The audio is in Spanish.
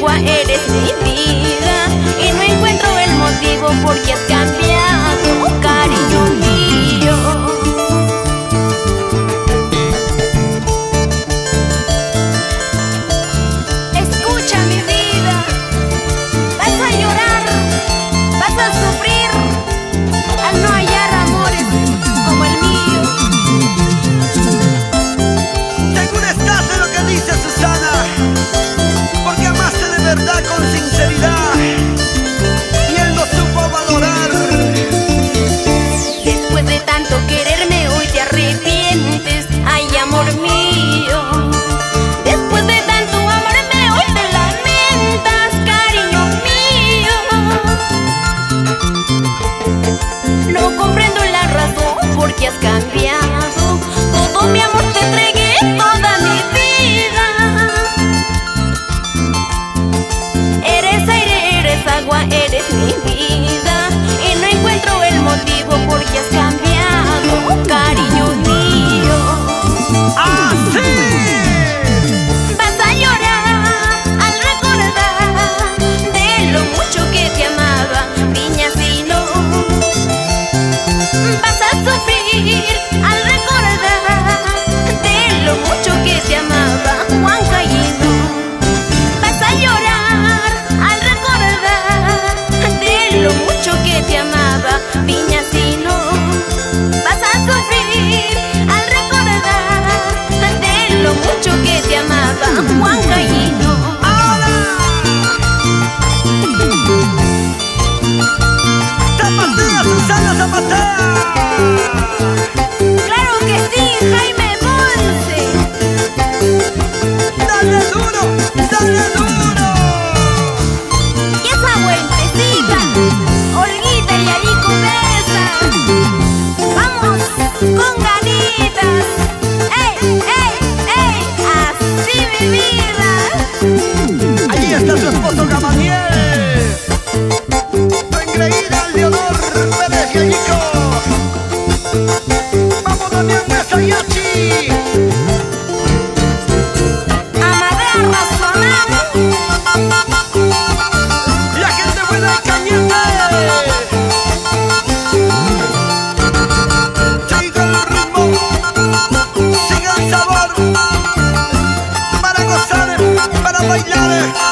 agua, eres mi vida, y no encuentro el motivo por qué has cambiado, cariño mío. Escucha mi vida, vas a llorar, vas a sufrir al no hallar amores como el mío. Segura estás de lo que dice Susana, porque amaste de verdad con sinceridad y él no supo valorar. Después de tanto quererme hoy te arrepientes, ay amor mío. Después de tanto amarme hoy te lamentas, cariño mío. No comprendo la razón por qué has cambiado, todo mi amor te entregué, toda mi vida. Eres aire, eres agua, eres mi vida, y no encuentro el motivo por qué has cambiado, cariño mío. ¡Así! Vas a llorar al recordar de lo mucho que te amaba, Viñasino. Vas a sufrir al recordar de lo mucho que te amaba, Huancaíno. Vas a llorar al recordar de lo mucho que te amaba, Viñasino. Vas a sufrir al recordar de lo mucho que te amaba, Huancaíno. ¡Zapatea, Susana, zapatea! Claro que sí, Jaime Ponce. ¡Dale duro, dale duro! Y esa vueltecita, Olguita y Alico Mesa. Vamos con ganitas. ¡Ey, ey, ey! Así mi vida. Allí está su esposo Gamaliel, tu engreída Leonor Pérez Gallico. ¡Vamos, Damián Mesa y Achi! Amadea Razonado. ¡La gente buena y caliente! Siga el ritmo, siga el sabor, para gozar, para bailar.